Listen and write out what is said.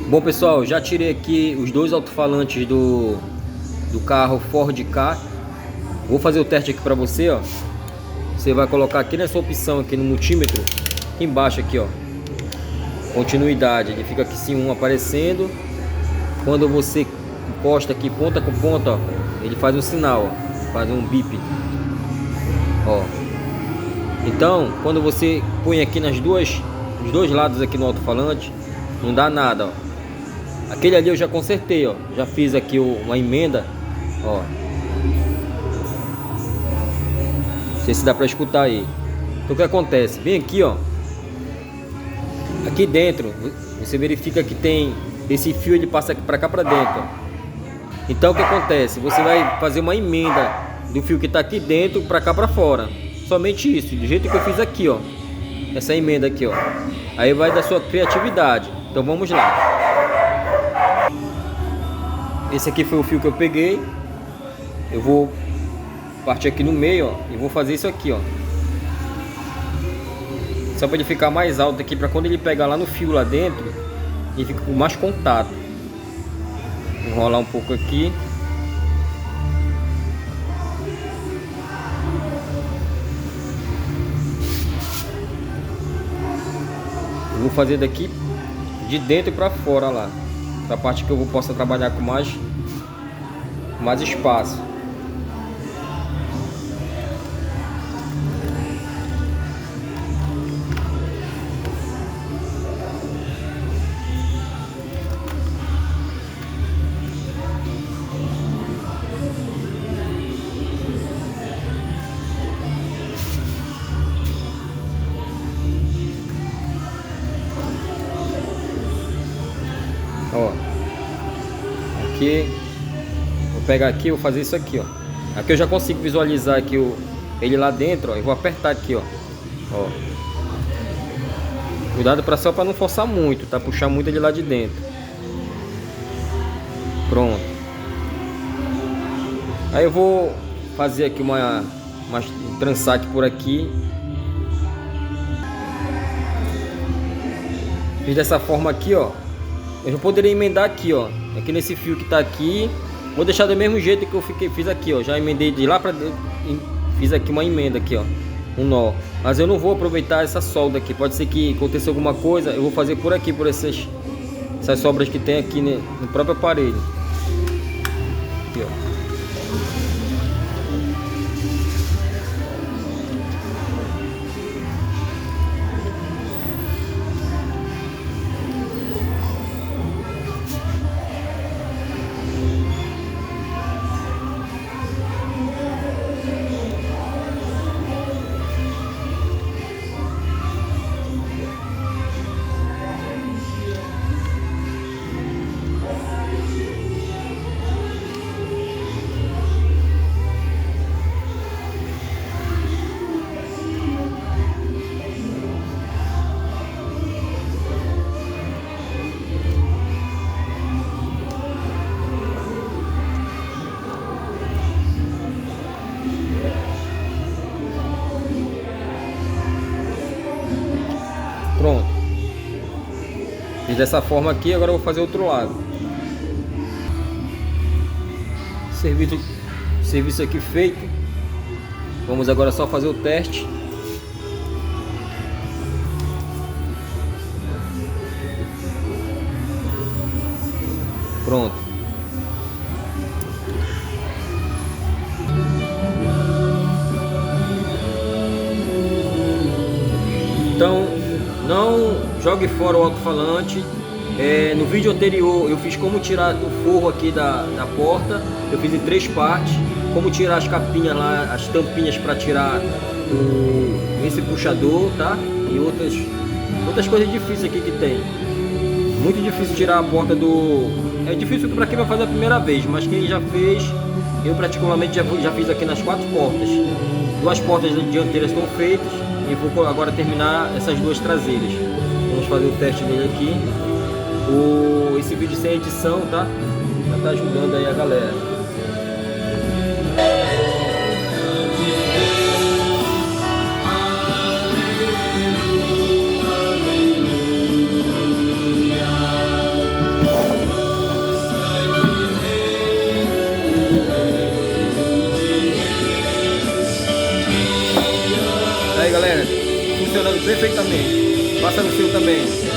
Bom pessoal, já tirei aqui os dois alto-falantes do carro Ford Ka. Vou fazer o teste aqui para você, ó. Você vai colocar aqui nessa opção aqui no multímetro, aqui embaixo aqui, ó. Continuidade, ele fica aqui sim um aparecendo. Quando você encosta aqui ponta com ponta, ó, ele faz um sinal, ó, faz um bip. Ó. Então, quando você põe aqui nos dois lados aqui no alto-falante, não dá nada, ó. Aquele ali eu já consertei, ó. Já fiz aqui uma emenda, ó. Não sei se dá pra escutar aí. Então o que acontece? Vem aqui, ó. Aqui dentro, você verifica que tem esse fio, ele passa aqui pra cá pra dentro, ó. Então o que acontece? Você vai fazer uma emenda do fio que tá aqui dentro pra cá pra fora. Somente isso, do jeito que eu fiz aqui, ó. Essa emenda aqui, ó. Aí vai da sua criatividade. Então vamos lá. Esse aqui foi o fio que eu peguei. Eu vou partir aqui no meio, ó, e vou fazer isso aqui, ó. Só para ele ficar mais alto aqui, para quando ele pegar lá no fio lá dentro, ele fica com mais contato. Vou enrolar um pouco aqui. Eu vou fazer daqui de dentro para fora lá. Essa parte que eu possa trabalhar com mais espaço. Ó, aqui vou pegar aqui, vou fazer isso aqui, ó. Aqui eu já consigo visualizar aqui ele lá dentro, ó. Eu vou apertar aqui, ó. Ó. Cuidado só para não forçar muito, tá? Puxar muito ele lá de dentro. Pronto. Aí eu vou fazer aqui uma trançar aqui por aqui. Fiz dessa forma aqui, ó. Eu já poderia emendar aqui, ó. Aqui nesse fio que tá aqui. Vou deixar do mesmo jeito que eu fiz aqui, ó. Já emendei de lá pra dentro. Fiz aqui uma emenda aqui, ó. Um nó. Mas eu não vou aproveitar essa solda aqui. Pode ser que aconteça alguma coisa. Eu vou fazer por aqui, por essas sobras que tem aqui no próprio aparelho. Aqui, ó. Pronto. Fiz dessa forma aqui, agora eu vou fazer outro lado. Serviço aqui feito. Vamos agora só fazer o teste. Pronto. Então, não jogue fora o alto-falante. No vídeo anterior eu fiz como tirar o forro aqui da porta. Eu fiz em 3 partes. Como tirar as capinhas lá, as tampinhas para tirar esse puxador, tá? E outras coisas difíceis aqui que tem. Muito difícil tirar a porta do... É difícil para quem vai fazer a primeira vez, mas quem já fez, eu praticamente já fiz aqui nas 4 portas. 2 portas dianteiras estão feitas e vou agora terminar essas 2 traseiras. Vamos fazer o teste dele aqui. Esse vídeo sem edição, tá? Já tá ajudando aí a galera. funcionando perfeitamente. Faça no seu também.